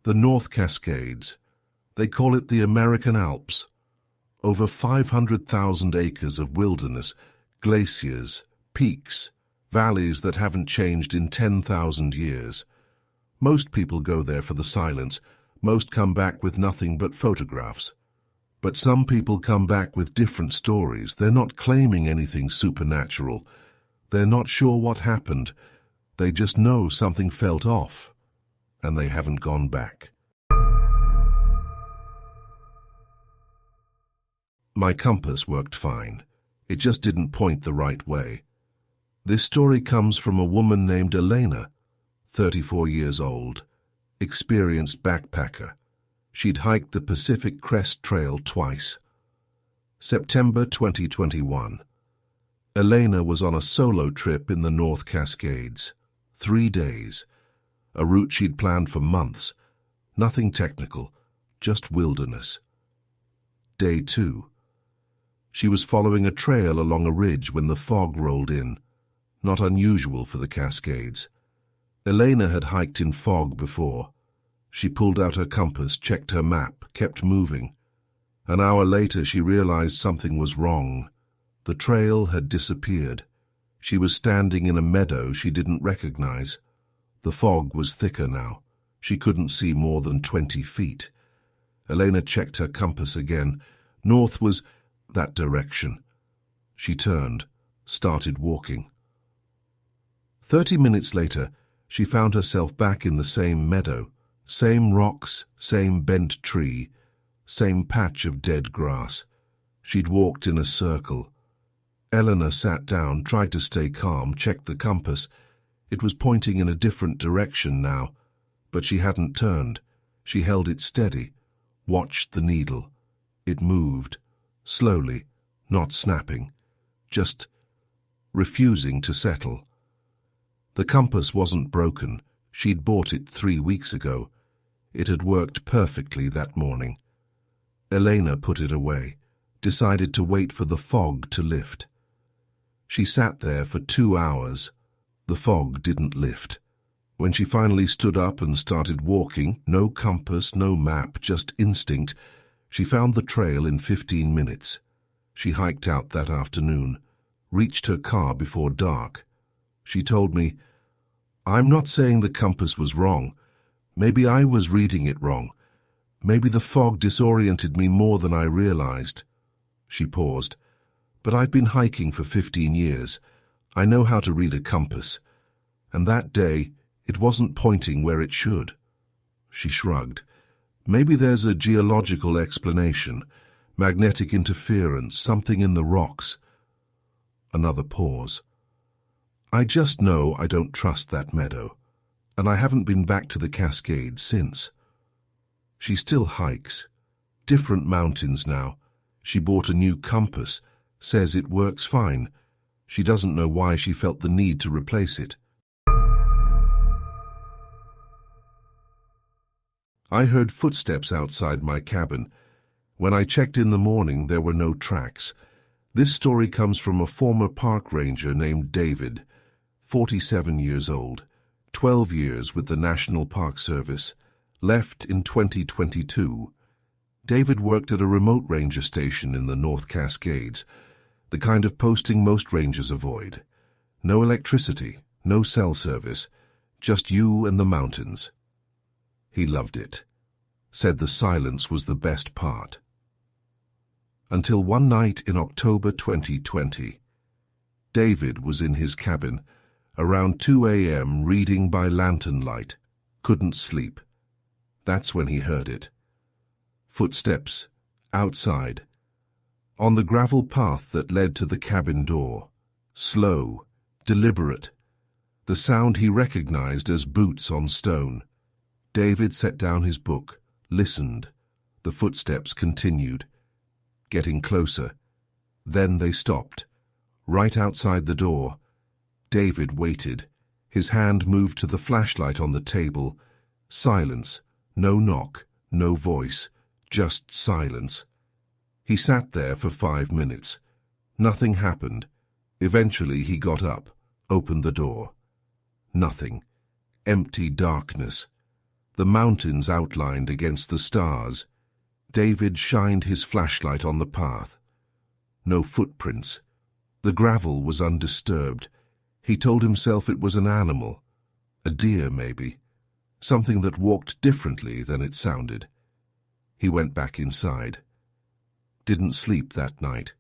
The North Cascades. They call it the American Alps. Over 500,000 acres of wilderness, glaciers, peaks, valleys that haven't changed in 10,000 years. Most people go there for the silence. Most come back with nothing but photographs. But some people come back with different stories. They're not claiming anything supernatural. They're not sure what happened. They just know something felt off, and they haven't gone back. My compass worked fine. It just didn't point the right way. This story comes from a woman named Elena, 34 years old, experienced backpacker. She'd hiked the Pacific Crest Trail twice. September 2021. Elena was on a solo trip in the North Cascades. 3 days. A route she'd planned for months. Nothing technical, just wilderness. Day 2. She was following a trail along a ridge when the fog rolled in. Not unusual for the Cascades. Elena had hiked in fog before. She pulled out her compass, checked her map, kept moving. An hour later she realized something was wrong. The trail had disappeared. She was standing in a meadow she didn't recognize. The fog was thicker now. She couldn't see more than 20 feet. Elena checked her compass again. North was that direction. She turned, started walking. 30 minutes later, she found herself back in the same meadow, same rocks, same bent tree, same patch of dead grass. She'd walked in a circle. Eleanor sat down, tried to stay calm, checked the compass. It was pointing in a different direction now, but she hadn't turned. She held it steady, watched the needle. It moved, slowly, not snapping, just refusing to settle. The compass wasn't broken. She'd bought it 3 weeks ago. It had worked perfectly that morning. Elena put it away, decided to wait for the fog to lift. She sat there for 2 hours. The fog didn't lift. When she finally stood up and started walking, no compass, no map, just instinct, she found the trail in 15 minutes. She hiked out that afternoon, reached her car before dark. She told me, "I'm not saying the compass was wrong. Maybe I was reading it wrong. Maybe the fog disoriented me more than I realized." She paused. "But I've been hiking for 15 years. I know how to read a compass. And that day, it wasn't pointing where it should." She shrugged. "Maybe there's a geological explanation. Magnetic interference, something in the rocks." Another pause. "I just know I don't trust that meadow, and I haven't been back to the Cascades since." She still hikes. Different mountains now. She bought a new compass, says it works fine. She doesn't know why she felt the need to replace it. I heard footsteps outside my cabin. When I checked in the morning, there were no tracks. This story comes from a former park ranger named David, 47 years old, 12 years with the National Park Service, left in 2022. David worked at a remote ranger station in the North Cascades, the kind of posting most rangers avoid. No electricity, no cell service, just you and the mountains. He loved it, said the silence was the best part. Until one night in October 2020, David was in his cabin, around 2 a.m. reading by lantern light, couldn't sleep. That's when he heard it. Footsteps, outside, on the gravel path that led to the cabin door. Slow, deliberate. The sound he recognized as boots on stone. David set down his book, listened. The footsteps continued, getting closer. Then they stopped, right outside the door. David waited. His hand moved to the flashlight on the table. Silence. No knock, no voice, just silence. He sat there for 5 minutes. Nothing happened. Eventually he got up, opened the door. Nothing. Empty darkness. the mountains outlined against the stars. David shined his flashlight on the path. No footprints. The gravel was undisturbed. He told himself it was an animal. A deer, maybe. Something that walked differently than it sounded. He went back inside. Didn't sleep that night.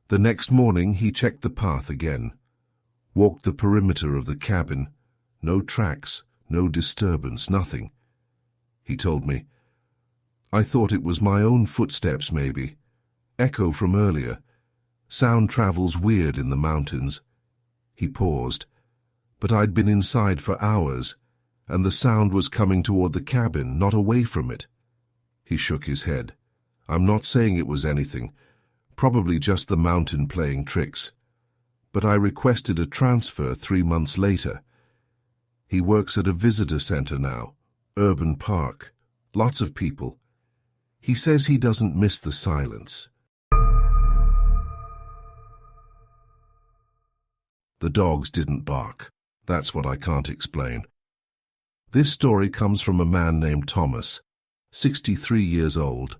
The next morning he checked the path again. Walked the perimeter of the cabin. No tracks, no disturbance, nothing. He told me, "I thought it was my own footsteps, maybe. Echo from earlier. Sound travels weird in the mountains." He paused. "But I'd been inside for hours, and the sound was coming toward the cabin, not away from it." He shook his head. "I'm not saying it was anything. Probably just the mountain playing tricks. But I requested a transfer 3 months later. He works at a visitor center now, urban park. Lots of people. He says he doesn't miss the silence." The dogs didn't bark. That's what I can't explain. This story comes from a man named Thomas, 63 years old,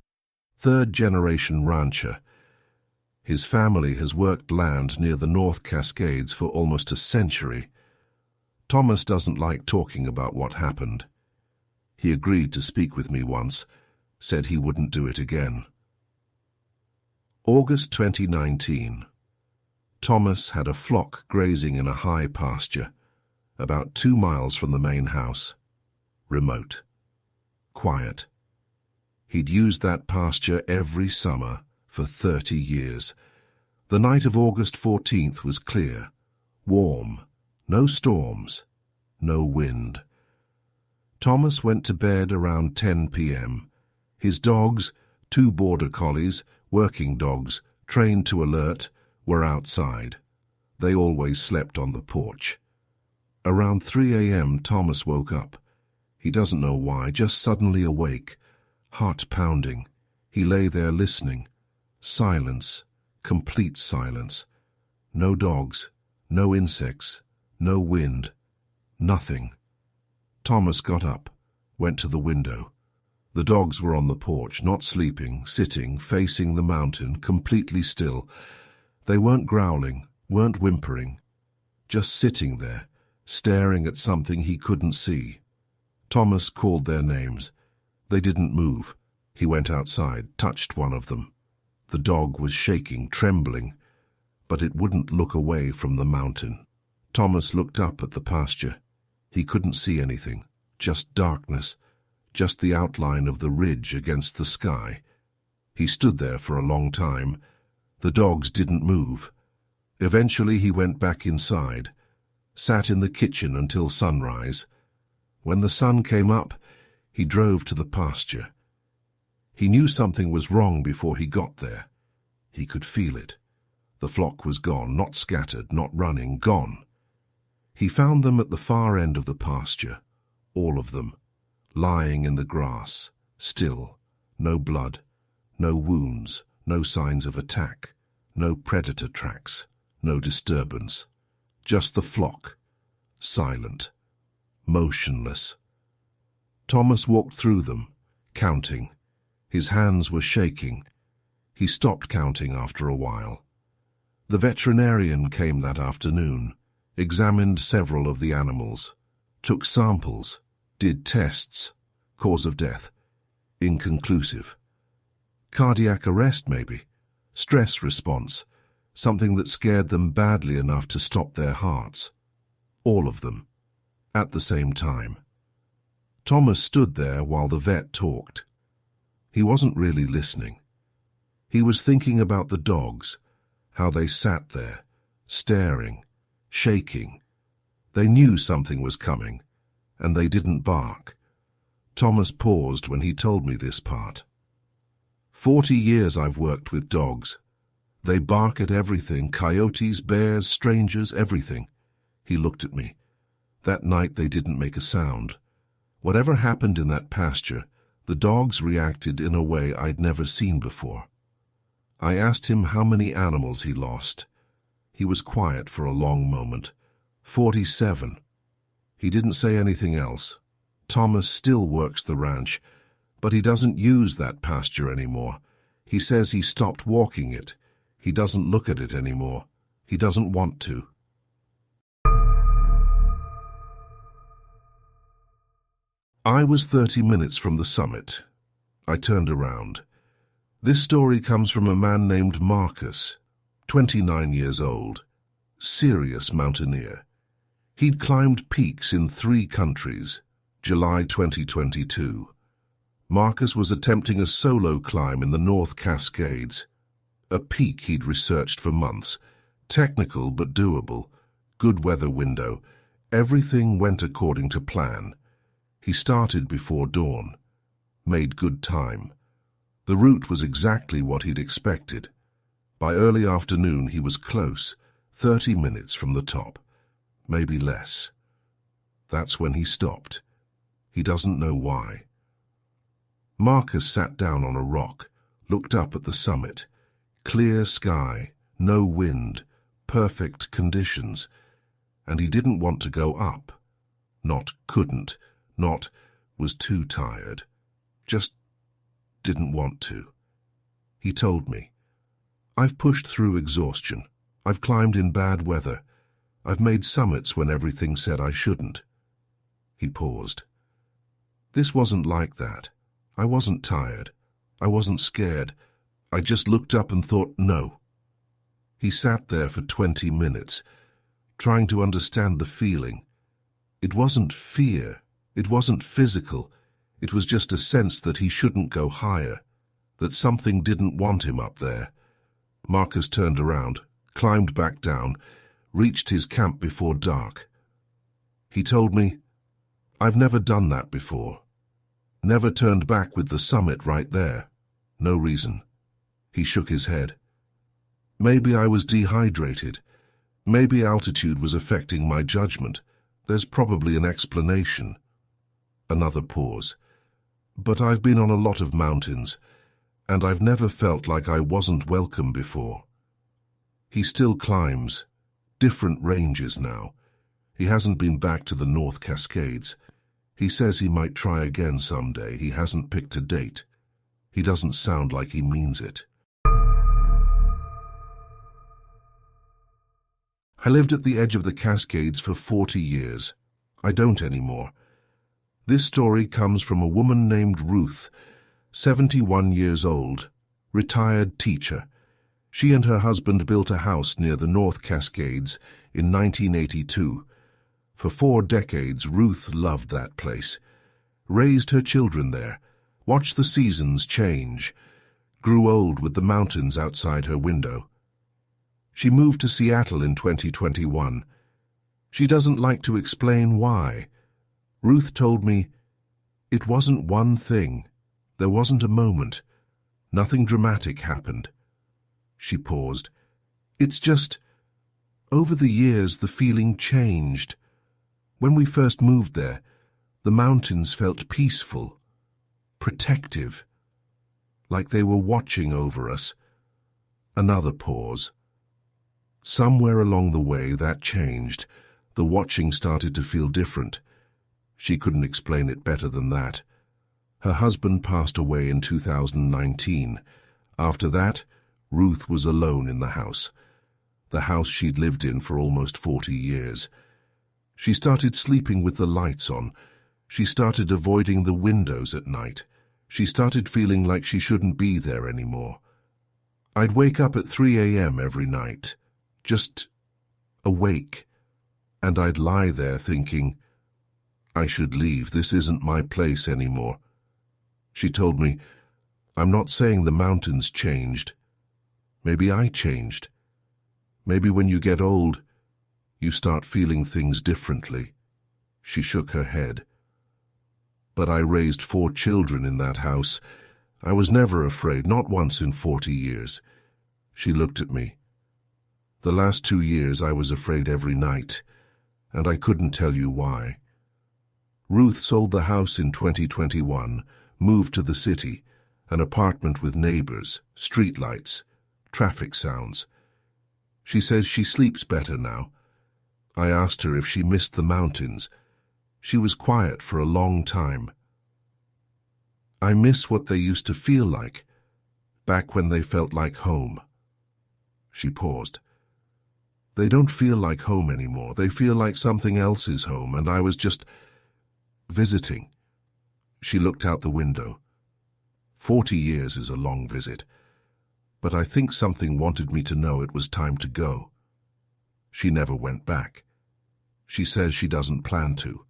third-generation rancher. His family has worked land near the North Cascades for almost a century. Thomas doesn't like talking about what happened. He agreed to speak with me once, said he wouldn't do it again. August 2019. Thomas had a flock grazing in a high pasture, about 2 miles from the main house. Remote. Quiet. He'd used that pasture every summer for 30 years. The night of August 14th was clear, warm, no storms, no wind. Thomas went to bed around 10 p.m. His dogs, 2 border collies, working dogs, trained to alert, were outside. They always slept on the porch. Around 3 a.m. Thomas woke up. He doesn't know why, just suddenly awake, heart pounding. He lay there listening. Silence, complete silence. No dogs, no insects, no wind, nothing. Thomas got up, went to the window. The dogs were on the porch, not sleeping, sitting, facing the mountain, completely still. They weren't growling, weren't whimpering, just sitting there, staring at something he couldn't see. Thomas called their names. They didn't move. He went outside, touched one of them. The dog was shaking, trembling, but it wouldn't look away from the mountain. Thomas looked up at the pasture. He couldn't see anything, just darkness, just the outline of the ridge against the sky. He stood there for a long time. The dogs didn't move. Eventually he went back inside, sat in the kitchen until sunrise. When the sun came up, he drove to the pasture. He knew something was wrong before he got there. He could feel it. The flock was gone, not scattered, not running, gone. He found them at the far end of the pasture, all of them, lying in the grass, still, no blood, no wounds, no signs of attack, no predator tracks, no disturbance. Just the flock, silent, motionless. Thomas walked through them, counting. His hands were shaking. He stopped counting after a while. The veterinarian came that afternoon, examined several of the animals, took samples, did tests. Cause of death: inconclusive. Cardiac arrest, maybe. Stress response, something that scared them badly enough to stop their hearts. All of them, at the same time. Thomas stood there while the vet talked. He wasn't really listening. He was thinking about the dogs, how they sat there, staring, shaking. They knew something was coming, and they didn't bark. Thomas paused when he told me this part. 40 years I've worked with dogs. They bark at everything, coyotes, bears, strangers, everything. He looked at me. That night they didn't make a sound. Whatever happened in that pasture, the dogs reacted in a way I'd never seen before. I asked him how many animals he lost. He was quiet for a long moment. 47. He didn't say anything else, Thomas still works the ranch, but he doesn't use that pasture anymore. He says he stopped walking it. He doesn't look at it anymore. He doesn't want to. I was 30 minutes from the summit. I turned around. This story comes from a man named Marcus, 29 years old, serious mountaineer. He'd climbed peaks in 3 countries, July 2022. Marcus was attempting a solo climb in the North Cascades, a peak he'd researched for months, technical but doable, good weather window. Everything went according to plan. He started before dawn, made good time. The route was exactly what he'd expected. By early afternoon he was close, 30 minutes from the top, maybe less. That's when he stopped. He doesn't know why. Marcus sat down on a rock, looked up at the summit. Clear sky, no wind, perfect conditions. And he didn't want to go up. Not couldn't, not was too tired. Just didn't want to. He told me, "I've pushed through exhaustion. I've climbed in bad weather. I've made summits when everything said I shouldn't." He paused. This wasn't like that. I wasn't tired. I wasn't scared. I just looked up and thought, no. He sat there for 20 minutes, trying to understand the feeling. It wasn't fear. It wasn't physical. It was just a sense that he shouldn't go higher, that something didn't want him up there. Marcus turned around, climbed back down, reached his camp before dark. He told me, "I've never done that before. Never turned back with the summit right there. No reason." He shook his head. "Maybe I was dehydrated. Maybe altitude was affecting my judgment. There's probably an explanation." Another pause. "But I've been on a lot of mountains, and I've never felt like I wasn't welcome before." He still climbs, different ranges now. He hasn't been back to the North Cascades. He says he might try again someday. He hasn't picked a date. He doesn't sound like he means it. I lived at the edge of the Cascades for 40 years. I don't anymore. This story comes from a woman named Ruth, 71 years old, retired teacher. She and her husband built a house near the North Cascades in 1982. For 4 decades, Ruth loved that place, raised her children there, watched the seasons change, grew old with the mountains outside her window. She moved to Seattle in 2021. She doesn't like to explain why. Ruth told me, "It wasn't one thing. There wasn't a moment. Nothing dramatic happened." She paused. "It's just, over the years the feeling changed. When we first moved there, the mountains felt peaceful, protective, like they were watching over us." Another pause. Somewhere along the way that changed. The watching started to feel different. She couldn't explain it better than that. Her husband passed away in 2019. After that, Ruth was alone in the house she'd lived in for almost 40 years. She started sleeping with the lights on. She started avoiding the windows at night. She started feeling like she shouldn't be there anymore. I'd wake up at 3 a.m. every night, just awake, and I'd lie there thinking, "I should leave. This isn't my place anymore." She told me, "I'm not saying the mountains changed. Maybe I changed. Maybe when you get old, you start feeling things differently." She shook her head. "But I raised 4 children in that house. I was never afraid, not once in 40 years. She looked at me. "The last 2 years I was afraid every night, and I couldn't tell you why." Ruth sold the house in 2021, moved to the city, an apartment with neighbors, streetlights, traffic sounds. She says she sleeps better now. I asked her if she missed the mountains. She was quiet for a long time. I miss what they used to feel like, back when they felt like home. She paused. They don't feel like home anymore. They feel like something else's home, and I was just visiting. She looked out the window. 40 years is a long visit, but I think something wanted me to know it was time to go. She never went back. She says she doesn't plan to.